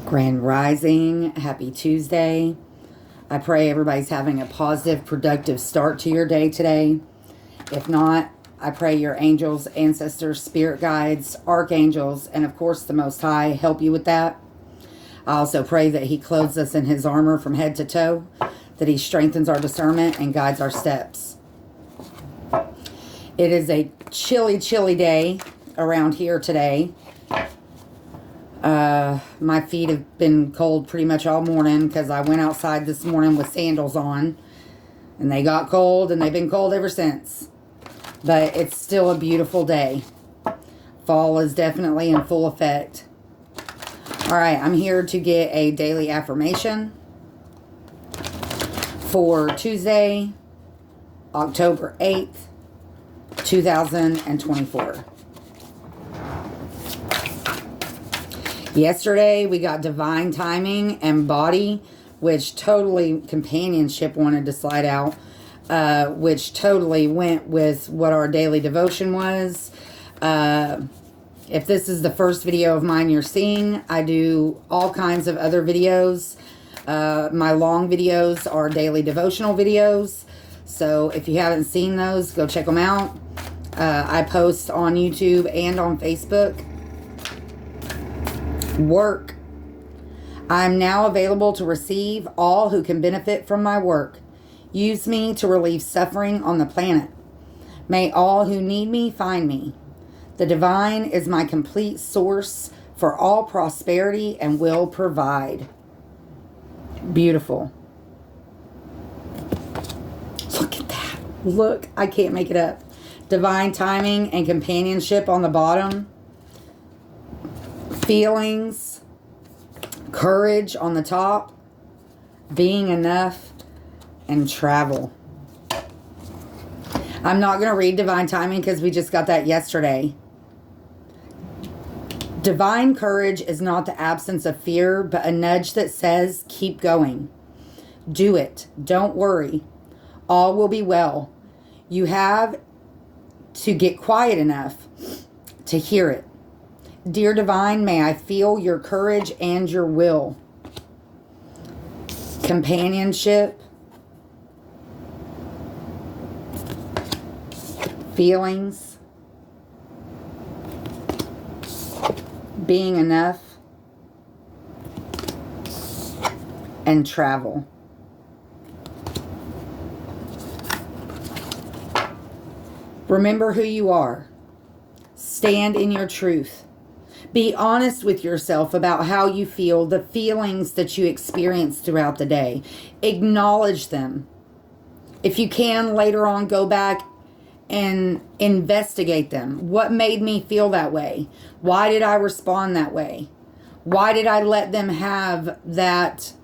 Grand Rising, happy Tuesday. I pray everybody's having a positive, productive start to your day today. If not, I pray your angels, ancestors, spirit guides, archangels, and of course the Most High help you with that. I also pray that He clothes us in His armor from head to toe, that He strengthens our discernment and guides our steps. It is a chilly, chilly day around here today. My feet have been cold pretty much all morning because I went outside this morning with sandals on and they got cold and they've been cold ever since. But it's still a beautiful day. Fall is definitely in full effect. All right, I'm here to get a daily affirmation for Tuesday, October 8th, 2024. Yesterday, we got divine timing and body, which totally companionship wanted to slide out, which totally went with what our daily devotion was. If this is the first video of mine you're seeing, I do all kinds of other videos. My long videos are daily devotional videos. So if you haven't seen those, go check them out. I post on YouTube and on Facebook. Work. I am now available to receive all who can benefit from my work. Use me to relieve suffering on the planet. May all who need me find me. The divine is my complete source for all prosperity and will provide. Beautiful. Look at that. Look, I can't make it up. Divine timing and companionship on the bottom. Feelings, courage on the top, being enough, and travel. I'm not going to read divine timing because we just got that yesterday. Divine courage is not the absence of fear, but a nudge that says, keep going. Do it. Don't worry. All will be well. You have to get quiet enough to hear it. Dear Divine, may I feel your courage and your will. Companionship. Feelings. Being enough. And travel. Remember who you are. Stand in your truth. Be honest with yourself about how you feel, the feelings that you experience throughout the day. Acknowledge them. If you can, later on, go back and investigate them. What made me feel that way? Why did I respond that way? Why did I let them have that,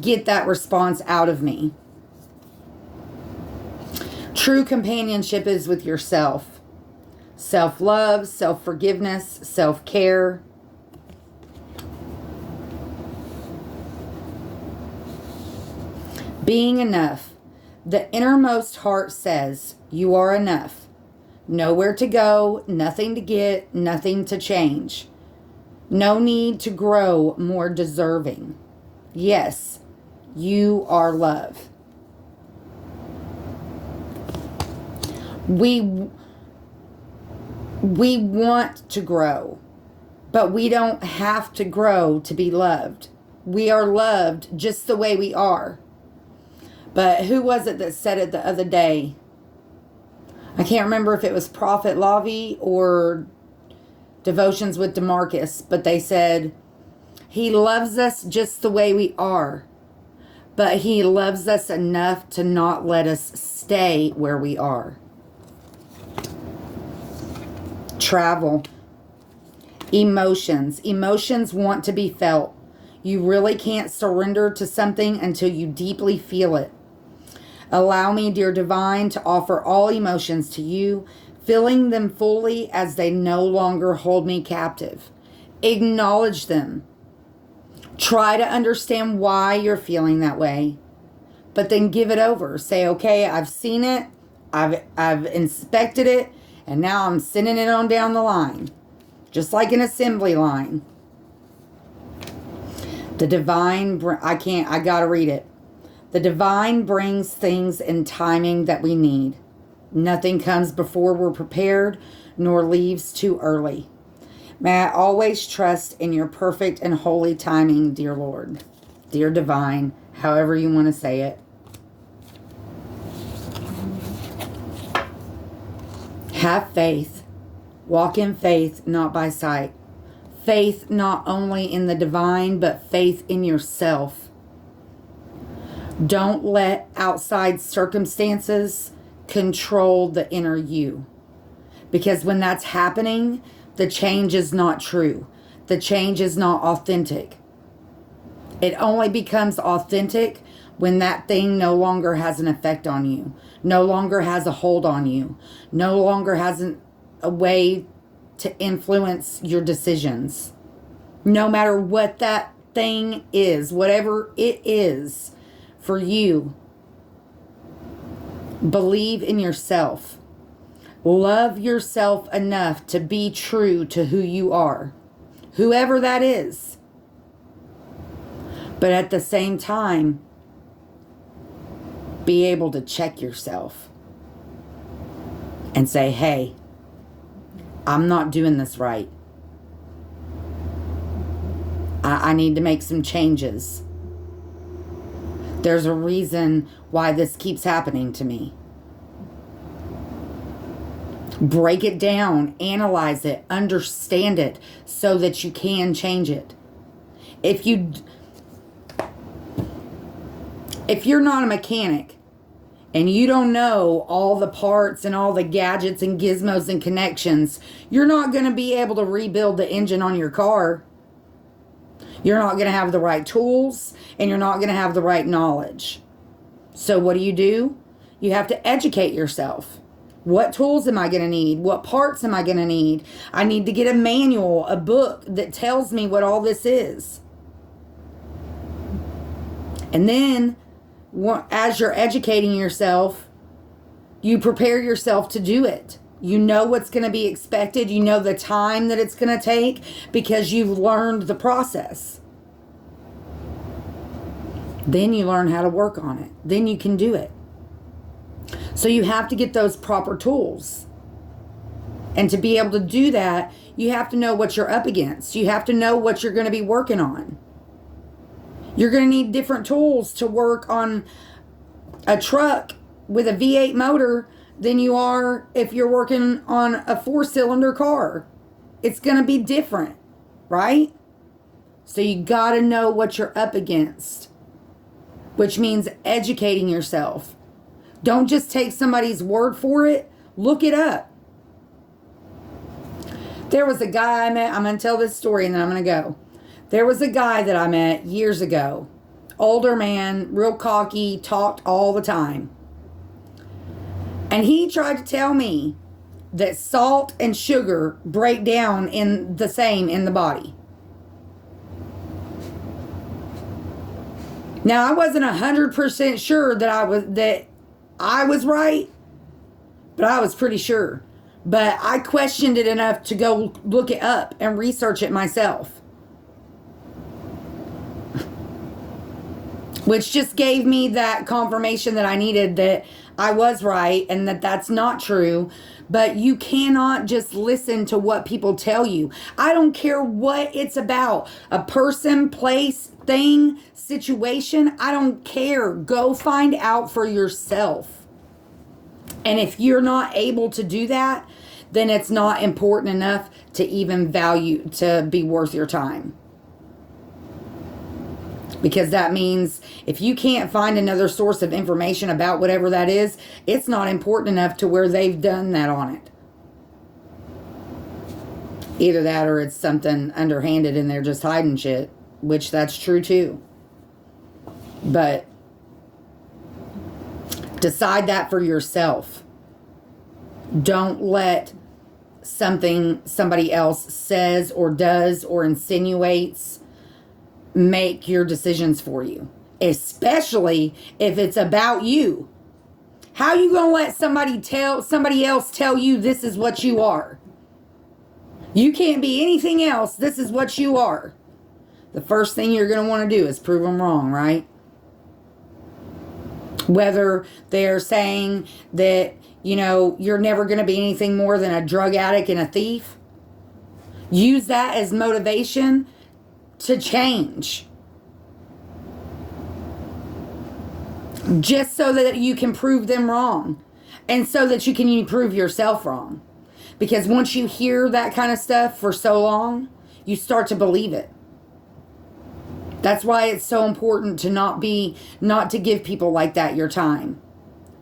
get that response out of me? True companionship is with yourself. Self-love, self-forgiveness, self-care. Being enough. The innermost heart says, you are enough. Nowhere to go, nothing to get, nothing to change. No need to grow more deserving. Yes, you are love. We want to grow, but we don't have to grow to be loved. We are loved just the way we are. But who was it that said it the other day? I can't remember if it was Prophet Lavi or Devotions with DeMarcus, but they said, He loves us just the way we are, but He loves us enough to not let us stay where we are. Travel. Emotions. Emotions want to be felt. You really can't surrender to something until you deeply feel it. Allow me, dear Divine, to offer all emotions to you, feeling them fully as they no longer hold me captive. Acknowledge them. Try to understand why you're feeling that way, but then give it over. Say, okay, I've seen it, I've inspected it, and now I'm sending it on down the line, just like an assembly line. The divine, I gotta read it. The divine brings things in timing that we need. Nothing comes before we're prepared, nor leaves too early. May I always trust in your perfect and holy timing, dear Lord. Dear divine, however you want to say it. Have faith. Walk in faith, not by sight. Faith not only in the divine, but faith in yourself. Don't let outside circumstances control the inner you. Because when that's happening, the change is not true. The change is not authentic. It only becomes authentic when that thing no longer has an effect on you, no longer has a hold on you, no longer has a way to influence your decisions. No matter what that thing is, whatever it is for you, believe in yourself. Love yourself enough to be true to who you are, whoever that is. But at the same time, be able to check yourself and say, hey, I'm not doing this right. I need to make some changes. There's a reason why this keeps happening to me. Break it down, analyze it, understand it so that you can change it. If you're not a mechanic and you don't know all the parts and all the gadgets and gizmos and connections, you're not going to be able to rebuild the engine on your car. You're not going to have the right tools and you're not going to have the right knowledge. So what do? You have to educate yourself. What tools am I going to need? What parts am I going to need? I need to get a manual, a book that tells me what all this is. And then, as you're educating yourself, you prepare yourself to do it. You know what's going to be expected. You know the time that it's going to take because you've learned the process. Then you learn how to work on it. Then you can do it. So you have to get those proper tools. And to be able to do that, you have to know what you're up against. You have to know what you're going to be working on. You're going to need different tools to work on a truck with a V8 motor than you are if you're working on a 4-cylinder car. It's going to be different, right? So you got to know what you're up against, which means educating yourself. Don't just take somebody's word for it. Look it up. There was a guy I met. I'm going to tell this story and then I'm going to go. There was a guy that I met years ago. Older man, real cocky, talked all the time. And he tried to tell me that salt and sugar break down in the body. Now, I wasn't 100% sure that I was right, but I was pretty sure. But I questioned it enough to go look it up and research it myself. Which just gave me that confirmation that I needed that I was right and that that's not true. But you cannot just listen to what people tell you. I don't care what it's about. A person, place, thing, situation. I don't care. Go find out for yourself. And if you're not able to do that, then it's not important enough to even value, to be worth your time. Because that means if you can't find another source of information about whatever that is, it's not important enough to where they've done that on it. Either that or it's something underhanded and they're just hiding shit, which that's true too. But decide that for yourself. Don't let something somebody else says or does or insinuates make your decisions for you, especially if it's about you. How you gonna let somebody else tell you this is what you are? You can't be anything else. This is what you are. the first thing you're going to want to do is prove them wrong, right? Whether they're saying that, you're never going to be anything more than a drug addict and a thief, use that as motivation to change. Just so that you can prove them wrong. And so that you can prove yourself wrong. Because once you hear that kind of stuff for so long, you start to believe it. That's why it's so important to not to give people like that your time.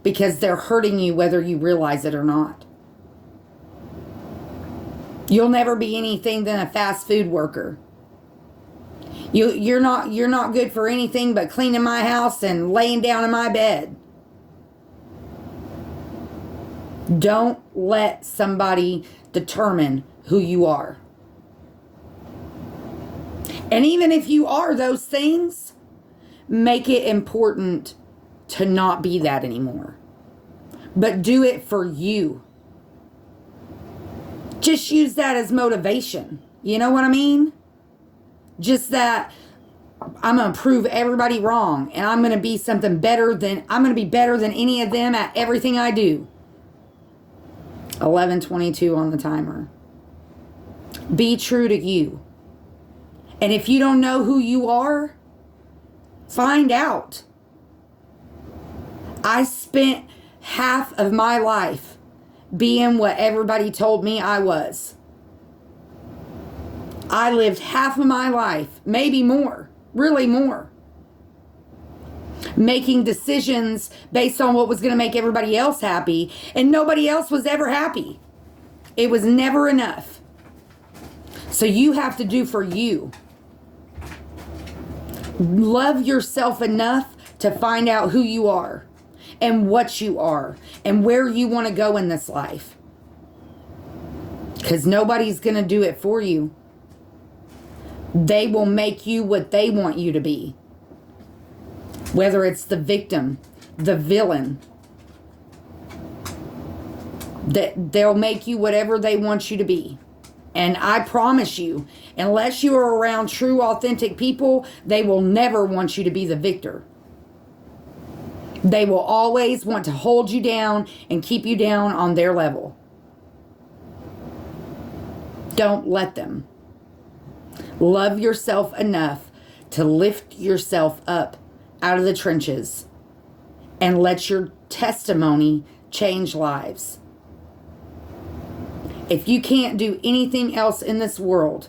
Because they're hurting you whether you realize it or not. You'll never be anything than a fast food worker. You're not good for anything but cleaning my house and laying down in my bed. Don't let somebody determine who you are. And even if you are those things, make it important to not be that anymore. But do it for you. Just use that as motivation. You know what I mean? Just that I'm going to prove everybody wrong. And I'm going to be I'm going to be better than any of them at everything I do. 11:22 on the timer. Be true to you. And if you don't know who you are, find out. I spent half of my life being what everybody told me I was. I lived half of my life, maybe more, really more, making decisions based on what was going to make everybody else happy, and nobody else was ever happy. It was never enough. So you have to do for you. Love yourself enough to find out who you are and what you are and where you want to go in this life. Because nobody's going to do it for you. They will make you what they want you to be. Whether it's the victim, the villain, that they'll make you whatever they want you to be. And I promise you, unless you are around true, authentic people, they will never want you to be the victor. They will always want to hold you down and keep you down on their level. Don't let them. Love yourself enough to lift yourself up out of the trenches and let your testimony change lives. If you can't do anything else in this world,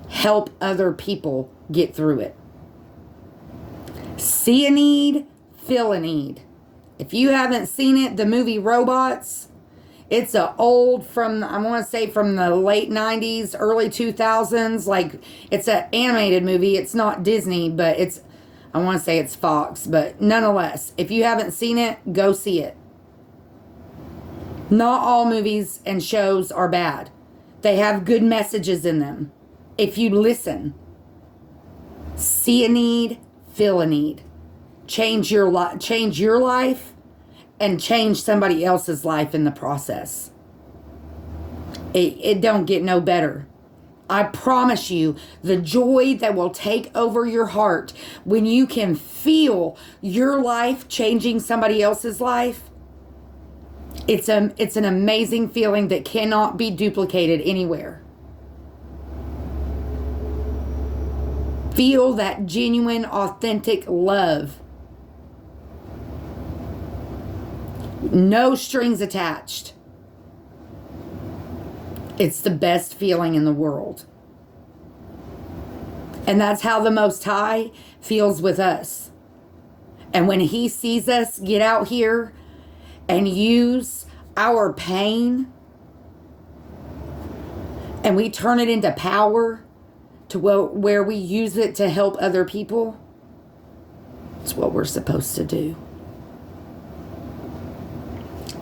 help other people get through it. See a need, feel a need. If you haven't seen it, the movie Robots, it's a old from the late 90s, early 2000s. Like, it's an animated movie. It's not Disney, but I want to say it's Fox. But nonetheless, if you haven't seen it, go see it. Not all movies and shows are bad. They have good messages in them. If you listen, see a need, feel a need. Change your life and change somebody else's life in the process. It don't get no better. I promise you, the joy that will take over your heart when you can feel your life changing somebody else's life, it's an amazing feeling that cannot be duplicated anywhere. Feel that genuine, authentic love. No strings attached. It's the best feeling in the world. And that's how the Most High feels with us. And when He sees us get out here and use our pain and we turn it into power to where we use it to help other people, it's what we're supposed to do.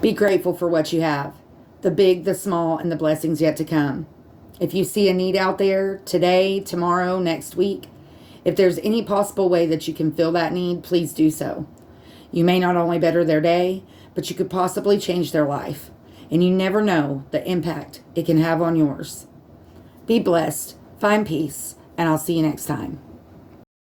Be grateful for what you have, the big, the small, and the blessings yet to come. If you see a need out there today, tomorrow, next week, if there's any possible way that you can fill that need, please do so. You may not only better their day, but you could possibly change their life. And you never know the impact it can have on yours. Be blessed, find peace, and I'll see you next time.